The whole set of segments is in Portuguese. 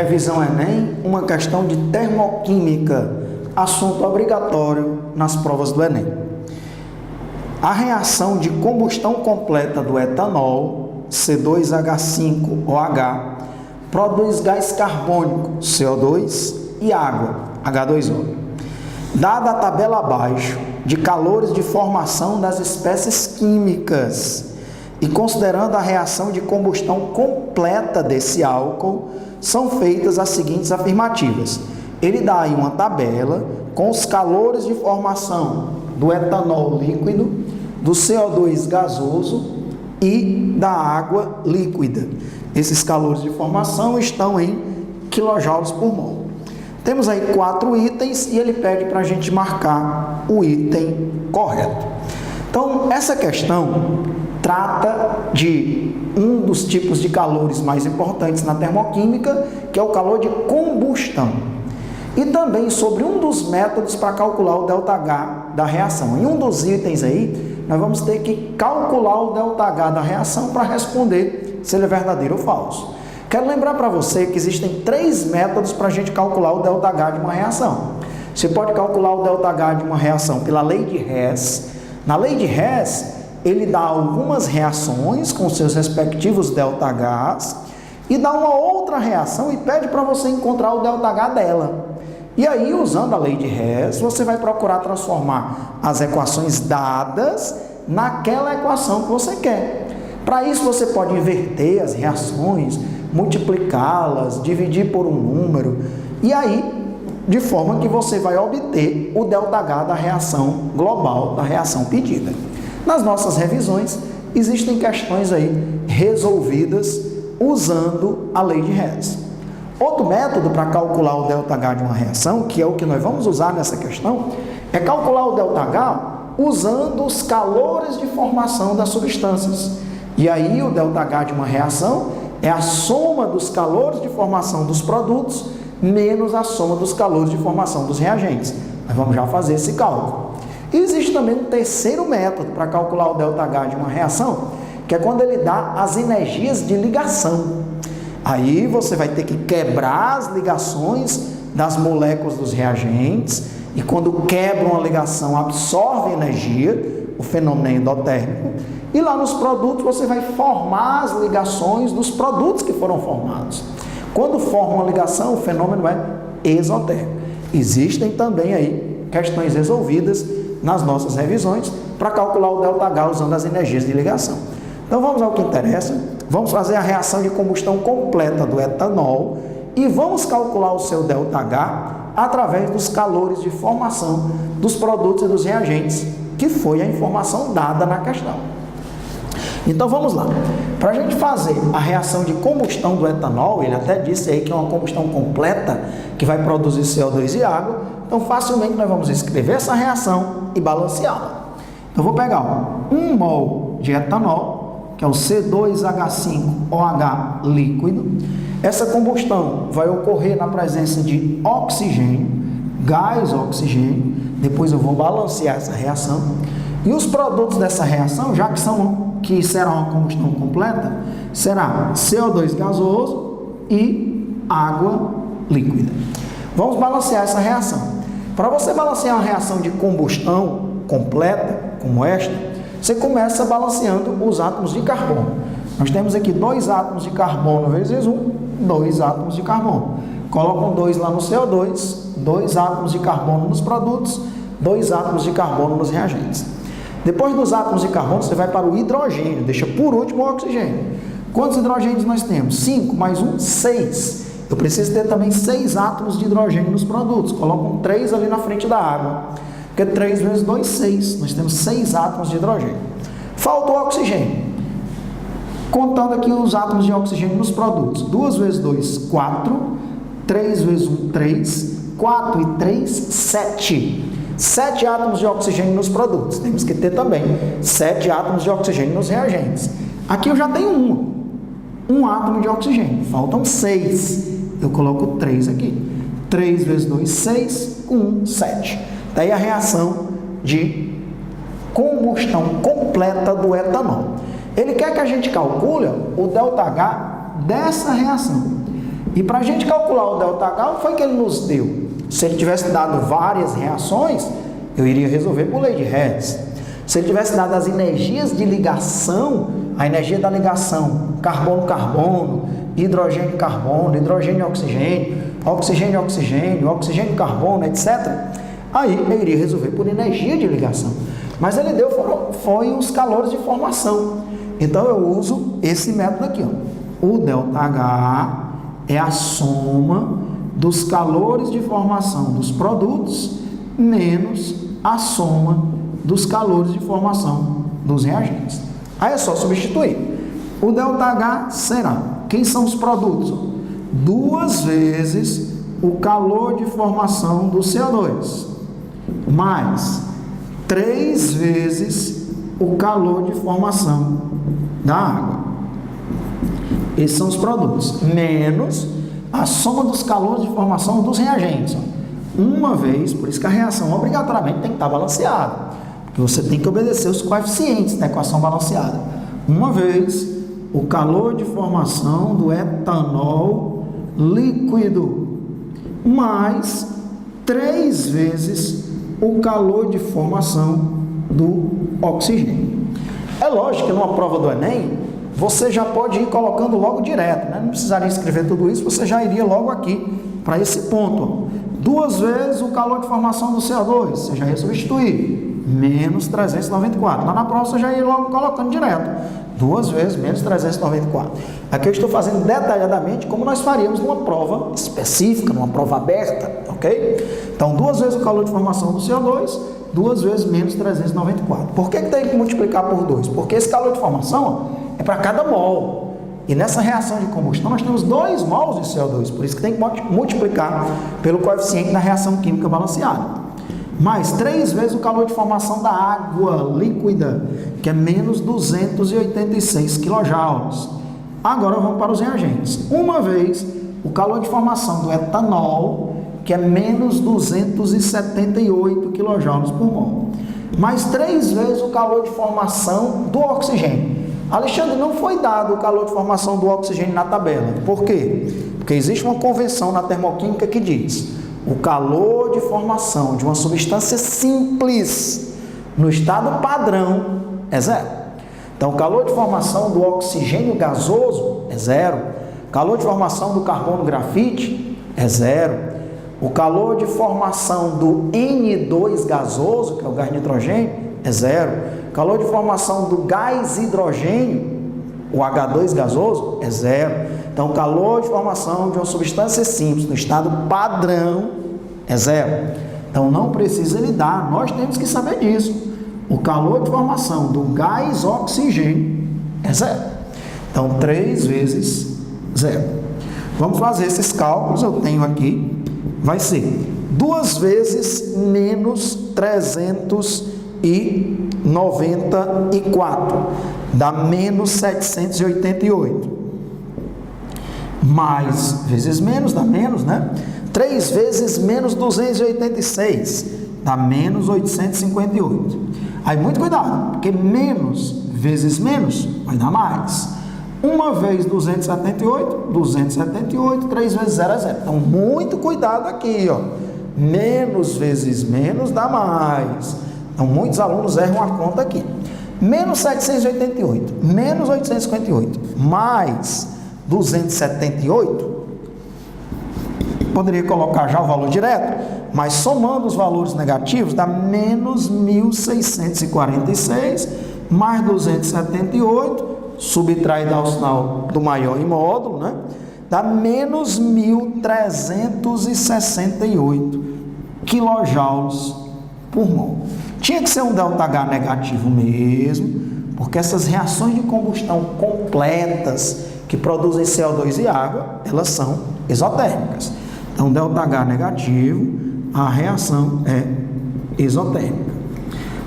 Revisão Enem, uma questão de termoquímica, assunto obrigatório nas provas do Enem. A reação de combustão completa do etanol, C2H5OH, produz gás carbônico, CO2, e água, H2O. Dada a tabela abaixo de calores de formação das espécies químicas e considerando a reação de combustão completa desse álcool, são feitas as seguintes afirmativas. Ele dá aí uma tabela com os calores de formação do etanol líquido, do CO2 gasoso e da água líquida. Esses calores de formação estão em quilojoules por mol. Temos aí 4 itens e ele pede para a gente marcar o item correto. Então, essa questão trata de um dos tipos de calores mais importantes na termoquímica, que é o calor de combustão. E também sobre um dos métodos para calcular o ΔH da reação. Em um dos itens aí, nós vamos ter que calcular o ΔH da reação para responder se ele é verdadeiro ou falso. Quero lembrar para você que existem 3 métodos para a gente calcular o ΔH de uma reação. Você pode calcular o ΔH de uma reação pela lei de Hess. Na lei de Hess, ele dá algumas reações com seus respectivos ΔHs e dá uma outra reação e pede para você encontrar o ΔH dela. E aí, usando a lei de Hess, você vai procurar transformar as equações dadas naquela equação que você quer. Para isso, você pode inverter as reações, multiplicá-las, dividir por um número, e aí, de forma que você vai obter o ΔH da reação global, da reação pedida. Nas nossas revisões, existem questões aí resolvidas usando a lei de Hess. Outro método para calcular o ΔH de uma reação, que é o que nós vamos usar nessa questão, é calcular o ΔH usando os calores de formação das substâncias. E aí o ΔH de uma reação é a soma dos calores de formação dos produtos menos a soma dos calores de formação dos reagentes. Nós vamos já fazer esse cálculo. E existe também um terceiro método para calcular o ΔH de uma reação, que é quando ele dá as energias de ligação. Aí você vai ter que quebrar as ligações das moléculas dos reagentes, e quando quebra uma ligação, absorve energia, o fenômeno é endotérmico, e lá nos produtos você vai formar as ligações dos produtos que foram formados. Quando forma uma ligação, o fenômeno é exotérmico. Existem também aí questões resolvidas nas nossas revisões para calcular o ΔH usando as energias de ligação. Então vamos ao que interessa, vamos fazer a reação de combustão completa do etanol e vamos calcular o seu ΔH através dos calores de formação dos produtos e dos reagentes, que foi a informação dada na questão. Então vamos lá. Para a gente fazer a reação de combustão do etanol, ele até disse aí que é uma combustão completa que vai produzir CO2 e água, então facilmente nós vamos escrever essa reação e balanceá-la. Então vou pegar 1 mol de etanol, que é o C2H5OH líquido. Essa combustão vai ocorrer na presença de oxigênio, gás oxigênio, depois eu vou balancear essa reação. E os produtos dessa reação, já que será uma combustão completa, será CO2 gasoso e água líquida. Vamos balancear essa reação. Para você balancear uma reação de combustão completa, como esta, você começa balanceando os átomos de carbono. Nós temos aqui 2 átomos de carbono vezes 1, 2 átomos de carbono. Colocam 2 lá no CO2, 2 átomos de carbono nos produtos, 2 átomos de carbono nos reagentes. Depois dos átomos de carbono, você vai para o hidrogênio, deixa por último o oxigênio. Quantos hidrogênios nós temos? 5 mais 1, 6. Eu preciso ter também 6 átomos de hidrogênio nos produtos. Colocam 3 ali na frente da água. Porque 3 vezes 2, 6. Nós temos 6 átomos de hidrogênio. Falta o oxigênio. Contando aqui os átomos de oxigênio nos produtos. 2 vezes 2, 4. 3 vezes 1, 3. 4 e 3, 7. 7 átomos de oxigênio nos produtos. Temos que ter também 7 átomos de oxigênio nos reagentes. Aqui eu já tenho um átomo de oxigênio. Faltam 6. Eu coloco 3 aqui. 3 vezes 2, 6. Com 1, 7. Daí a reação de combustão completa do etanol. Ele quer que a gente calcule o ΔH dessa reação. E para a gente calcular o ΔH, o que foi que ele nos deu? Se ele tivesse dado várias reações, eu iria resolver por lei de Hertz. Se ele tivesse dado as energias de ligação, a energia da ligação, carbono-carbono, hidrogênio-carbono, hidrogênio-oxigênio, oxigênio-oxigênio, oxigênio-carbono, etc., aí eu iria resolver por energia de ligação. Mas ele deu foi os calores de formação. Então eu uso esse método aqui, ó. O ΔH é a soma dos calores de formação dos produtos menos a soma dos calores de formação dos reagentes. Aí é só substituir. O ΔH será, quem são os produtos? 2 vezes o calor de formação do CO2, mais 3 vezes o calor de formação da água. Esses são os produtos, menos a soma dos calores de formação dos reagentes. Uma vez, por isso que a reação obrigatoriamente tem que estar balanceada, porque você tem que obedecer os coeficientes da equação balanceada. Uma vez, o calor de formação do etanol líquido, mais 3 vezes o calor de formação do oxigênio. É lógico que numa prova do Enem, você já pode ir colocando logo direto, né? Não precisaria escrever tudo isso, você já iria logo aqui para esse ponto. 2 vezes o calor de formação do CO2, você já ia substituir, menos 394. Lá na prova você já ia logo colocando direto. 2 vezes menos 394. Aqui eu estou fazendo detalhadamente como nós faríamos numa prova específica, numa prova aberta, ok? Então, 2 vezes o calor de formação do CO2, 2 vezes menos 394. Por que tem que multiplicar por 2? Porque esse calor de formação é para cada mol. E nessa reação de combustão nós temos 2 mols de CO2, por isso que tem que multiplicar pelo coeficiente da reação química balanceada. Mais 3 vezes o calor de formação da água líquida, que é menos 286 kJ. Agora vamos para os reagentes. Uma vez o calor de formação do etanol, que é menos 278 kJ por mol. Mais 3 vezes o calor de formação do oxigênio. Alexandre, não foi dado o calor de formação do oxigênio na tabela. Por quê? Porque existe uma convenção na termoquímica que diz: o calor de formação de uma substância simples no estado padrão é 0. Então, o calor de formação do oxigênio gasoso é 0. O calor de formação do carbono grafite é 0. O calor de formação do N2 gasoso, que é o gás nitrogênio, é 0. O calor de formação do gás hidrogênio, o H2 gasoso, é 0. Então, o calor de formação de uma substância simples no estado padrão é 0. Então, não precisa ele dar, nós temos que saber disso. O calor de formação do gás oxigênio é 0. Então, 3 vezes 0. Vamos fazer esses cálculos, eu tenho aqui, vai ser 2 vezes menos 394, dá menos 788. Mais vezes menos, dá menos, né? 3 vezes menos 286, dá menos 858. Aí, muito cuidado, porque menos vezes menos vai dar mais. 1 vez 278, 278, 3 vezes 0 é 0. Então, muito cuidado aqui, ó. Menos vezes menos dá mais. Então, muitos alunos erram a conta aqui. Menos 788, menos 858, mais 278, poderia colocar já o valor direto, mas somando os valores negativos, dá menos 1.646, mais 278, subtrai dá o sinal do maior em módulo, né? Dá menos 1.368 quilojoules por mol. Tinha que ser um ΔH negativo mesmo, porque essas reações de combustão completas que produzem CO2 e água, elas são exotérmicas. Então, ΔH negativo, a reação é exotérmica.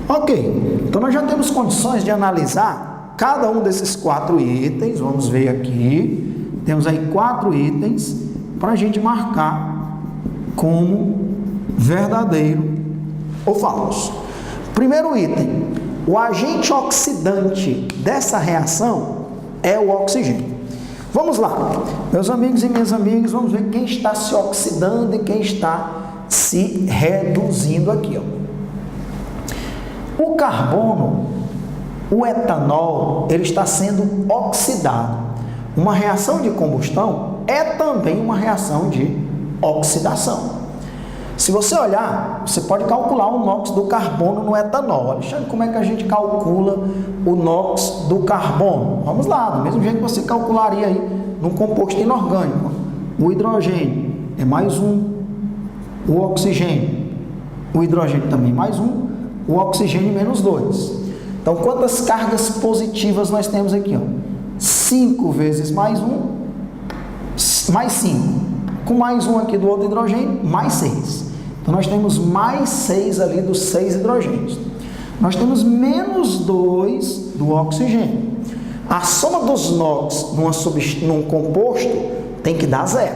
Ok, então nós já temos condições de analisar cada um desses 4 itens, vamos ver aqui, temos aí 4 itens para a gente marcar como verdadeiro ou falso. Primeiro item, o agente oxidante dessa reação é o oxigênio. Vamos lá, meus amigos e minhas amigas, vamos ver quem está se oxidando e quem está se reduzindo aqui, ó. O carbono, o etanol, ele está sendo oxidado. Uma reação de combustão é também uma reação de oxidação. Se você olhar, você pode calcular o NOx do carbono no etanol. Alexandre, como é que a gente calcula o NOx do carbono? Vamos lá, do mesmo jeito que você calcularia aí num composto inorgânico. O hidrogênio é mais um, o oxigênio, o hidrogênio também mais um, o oxigênio menos 2. Então, quantas cargas positivas nós temos aqui? 5 vezes mais 1, mais 5. Com mais 1 aqui do outro hidrogênio, mais 6. Então, nós temos mais 6 ali dos 6 hidrogênios. Nós temos menos 2 do oxigênio. A soma dos NOx num composto tem que dar 0.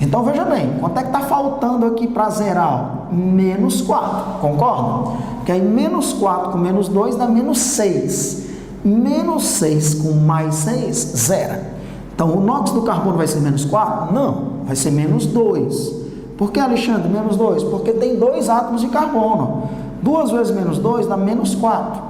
Então, veja bem, quanto é que está faltando aqui para zerar? Menos 4, concorda? Porque aí menos 4 com menos 2 dá menos 6. Menos 6 com mais 6, zera. Então, o NOx do carbono vai ser menos 4? Não, vai ser menos 2. Por que, Alexandre, menos 2? Porque tem 2 átomos de carbono. 2 vezes menos 2 dá menos 4.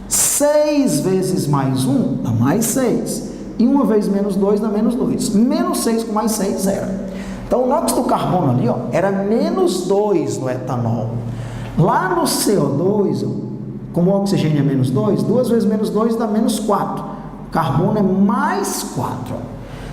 6 vezes mais 1 dá mais 6. E 1 vezes menos 2 dá menos 2. Menos 6 com mais 6, zera. Então, o NOx do carbono ali, ó, era menos 2 no etanol. Lá no CO2, como o oxigênio é menos 2, 2 vezes menos 2 dá menos 4. O carbono é mais 4.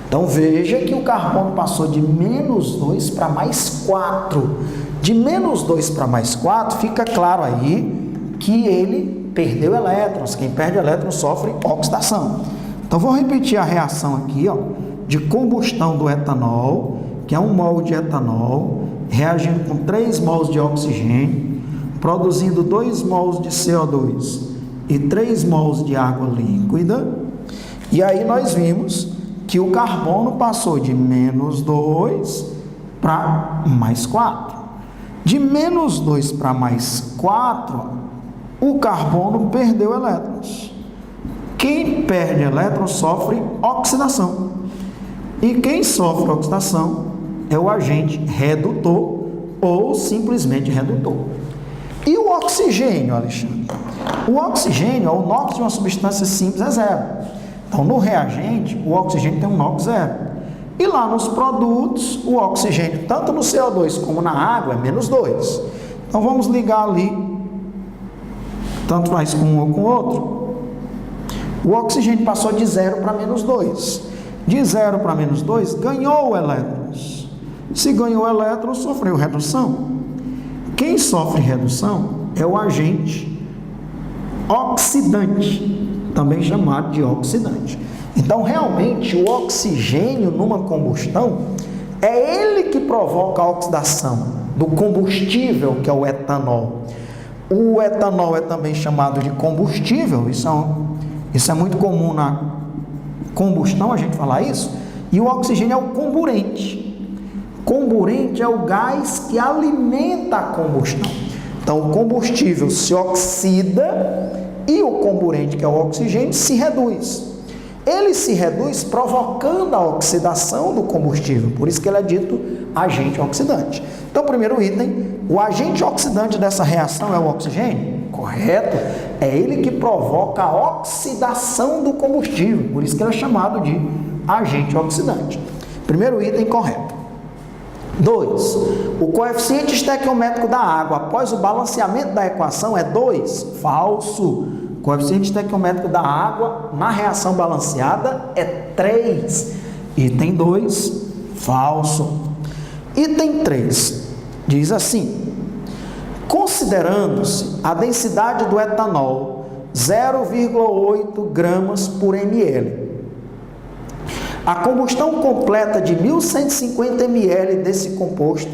Então, veja que o carbono passou de menos 2 para mais 4. De menos 2 para mais 4, fica claro aí que ele perdeu elétrons. Quem perde elétrons sofre oxidação. Então, vou repetir a reação aqui, ó, de combustão do etanol, que é 1 mol de etanol, reagindo com 3 mols de oxigênio, produzindo 2 mols de CO2 e 3 mols de água líquida. E aí nós vimos que o carbono passou de menos 2 para mais 4. De menos 2 para mais 4, o carbono perdeu elétrons. Quem perde elétrons sofre oxidação. E quem sofre oxidação é o agente redutor ou simplesmente redutor. E o oxigênio, Alexandre? O oxigênio, o NOx de uma substância simples é 0. Então, no reagente, o oxigênio tem um NOx 0. E lá nos produtos, o oxigênio, tanto no CO2 como na água, é menos 2. Então, vamos ligar ali, tanto faz com um ou com o outro. O oxigênio passou de 0 para menos 2. De 0 para menos 2, ganhou elétrons. Se ganhou elétrons, sofreu redução. Quem sofre redução é o agente oxidante, também chamado de oxidante. Então, realmente, o oxigênio numa combustão é ele que provoca a oxidação do combustível, que é o etanol. O etanol é também chamado de combustível, isso é muito comum na combustão, a gente falar isso. E o oxigênio é o comburente. Comburente é o gás que alimenta a combustão. Então, o combustível se oxida e o comburente, que é o oxigênio, se reduz. Ele se reduz provocando a oxidação do combustível, por isso que ele é dito agente oxidante. Então, primeiro item, o agente oxidante dessa reação é o oxigênio? Correto? É ele que provoca a oxidação do combustível, por isso que ele é chamado de agente oxidante. Primeiro item correto. 2. O coeficiente estequiométrico da água após o balanceamento da equação é 2? Falso. O coeficiente estequiométrico da água na reação balanceada é 3. Item 2, falso. Item 3, diz assim: considerando-se a densidade do etanol 0,8 gramas por ml, a combustão completa de 1.150 ml desse composto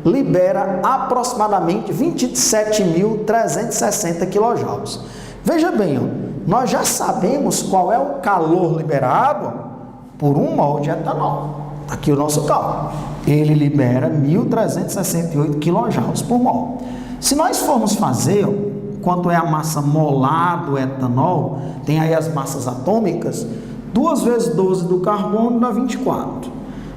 libera aproximadamente 27.360 kJ. Veja bem, ó, nós já sabemos qual é o calor liberado por 1 mol de etanol. Está aqui o nosso cálculo. Ele libera 1.368 kJ por mol. Se nós formos fazer, quanto é a massa molar do etanol, tem aí as massas atômicas, 2 vezes 12 do carbono dá 24.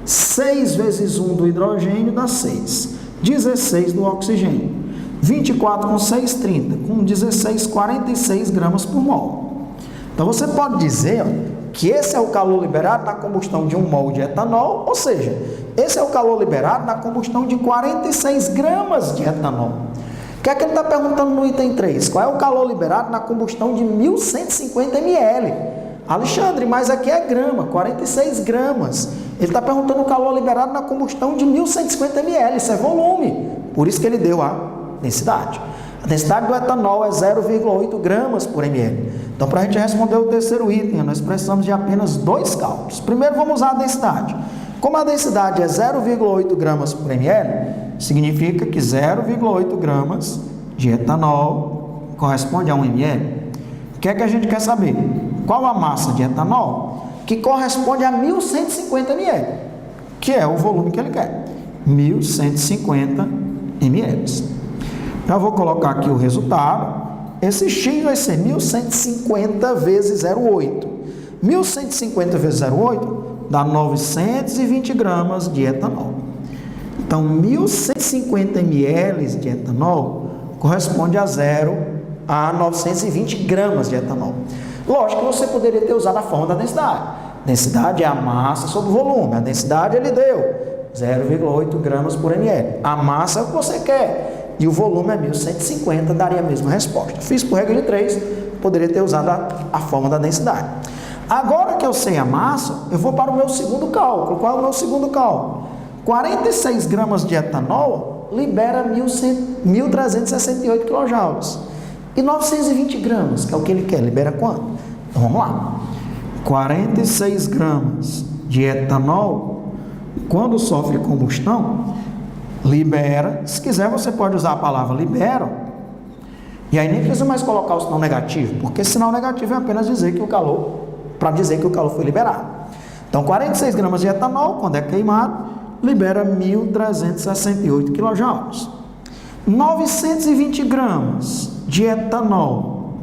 6 vezes 1 do hidrogênio dá 6. 16 do oxigênio. 24 com 6, 30. Com 16, 46 gramas por mol. Então, você pode dizer que esse é o calor liberado na combustão de 1 mol de etanol, ou seja, esse é o calor liberado na combustão de 46 gramas de etanol. O que é que ele está perguntando no item 3? Qual é o calor liberado na combustão de 1150 ml? Alexandre, mas aqui é grama, 46 gramas. Ele está perguntando o calor liberado na combustão de 1150 ml, isso é volume. Por isso que ele deu a densidade. A densidade do etanol é 0,8 gramas por ml. Então, para a gente responder o terceiro item, nós precisamos de apenas 2 cálculos. Primeiro, vamos usar a densidade. Como a densidade é 0,8 gramas por ml, significa que 0,8 gramas de etanol corresponde a 1 ml. O que é que a gente quer saber? Qual a massa de etanol que corresponde a 1150 ml, que é o volume que ele quer, 1150 ml. Já vou colocar aqui o resultado. Esse X vai ser 1150 vezes 0,8. 1150 vezes 0,8 dá 920 gramas de etanol. Então, 1150 ml de etanol corresponde a 920 gramas de etanol. Lógico que você poderia ter usado a forma da densidade. Densidade é a massa sobre o volume. A densidade ele deu 0,8 gramas por ml. A massa é o que você quer. E o volume é 1150, daria a mesma resposta. Fiz por regra de 3, poderia ter usado a forma da densidade. Agora que eu sei a massa, eu vou para o meu segundo cálculo. Qual é o meu segundo cálculo? 46 gramas de etanol libera 1.368 kJ. E 920 gramas, que é o que ele quer, libera quanto? Então vamos lá. 46 gramas de etanol, quando sofre combustão, libera. Se quiser, você pode usar a palavra libera. E aí nem precisa mais colocar o sinal negativo, porque sinal negativo é apenas dizer que o calor, para dizer que o calor foi liberado. Então, 46 gramas de etanol, quando é queimado, libera 1.368 kJ. 920 gramas de etanol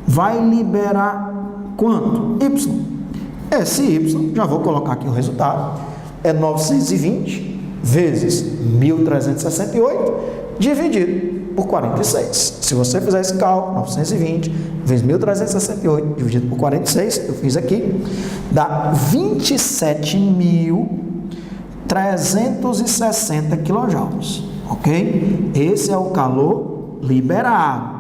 vai liberar quanto? Y. Esse Y, já vou colocar aqui o resultado, é 920 vezes 1.368 dividido por 46. Se você fizer esse cálculo, 920 vezes 1.368 dividido por 46, eu fiz aqui, dá 27.360 kJ, ok? Esse é o calor liberado.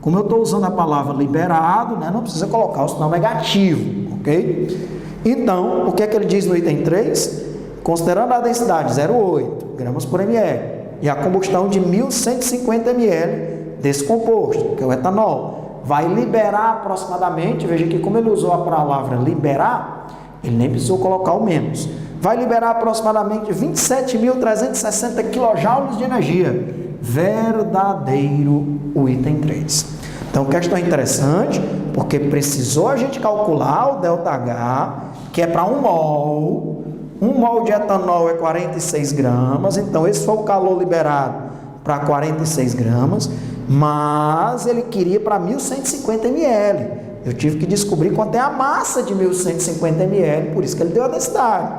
Como eu estou usando a palavra liberado, né, não precisa colocar o sinal negativo, ok? Então, o que é que ele diz no item 3? Considerando a densidade 0,8 gramas por ml e a combustão de 1.150 ml desse composto, que é o etanol, vai liberar aproximadamente, veja que como ele usou a palavra liberar, ele nem precisou colocar o menos, vai liberar aproximadamente 27.360 kJ de energia. Verdadeiro o item 3. Então, questão interessante, porque precisou a gente calcular o ΔH, que é para 1 mol. 1 mol de etanol é 46 gramas, então esse foi o calor liberado para 46 gramas, mas ele queria para 1.150 ml. Eu tive que descobrir quanto é a massa de 1.150 ml, por isso que ele deu a densidade,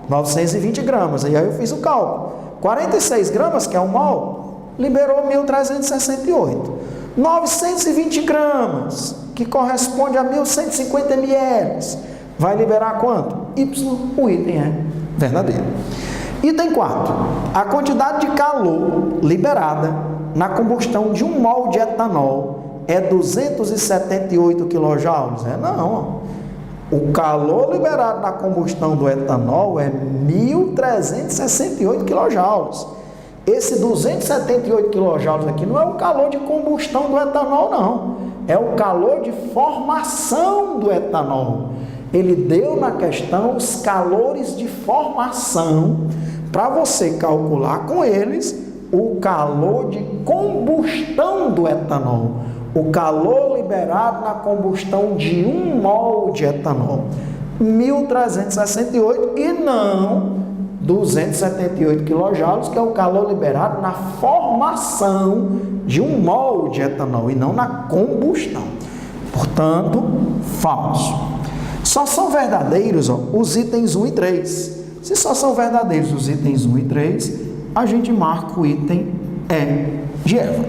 920 gramas. E aí eu fiz o cálculo. 46 gramas, que é 1 mol, liberou 1.368. 920 gramas, que corresponde a 1.150 ml, vai liberar quanto? Y, o item é verdadeiro. Item 4. A quantidade de calor liberada na combustão de 1 mol de etanol é 278 kJ? Não. O calor liberado na combustão do etanol é 1.368 kJ. Esse 278 kJ aqui não é o calor de combustão do etanol, não. É o calor de formação do etanol. Ele deu na questão os calores de formação para você calcular com eles o calor de combustão do etanol. O calor liberado na combustão de 1 mol de etanol. 1.368 e não 278 kJ, que é o calor liberado na formação de 1 mol de etanol e não na combustão. Portanto, falso. Só são verdadeiros os itens 1 e 3. Se só são verdadeiros os itens 1 e 3, a gente marca o item E de Eva.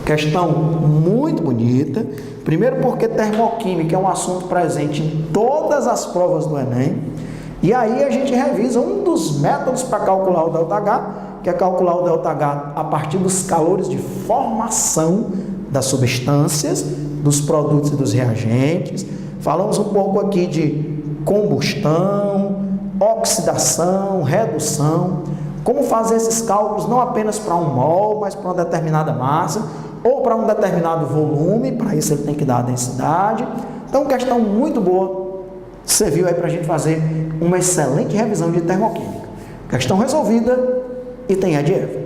Questão muito bonita. Primeiro porque termoquímica é um assunto presente em todas as provas do Enem. E aí a gente revisa um dos métodos para calcular o ΔH, que é calcular o ΔH a partir dos calores de formação das substâncias, dos produtos e dos reagentes. Falamos um pouco aqui de combustão, oxidação, redução, como fazer esses cálculos não apenas para um mol, mas para uma determinada massa, ou para um determinado volume, para isso ele tem que dar a densidade. Então, questão muito boa, serviu aí para a gente fazer uma excelente revisão de termoquímica. Questão resolvida, item E de Eva.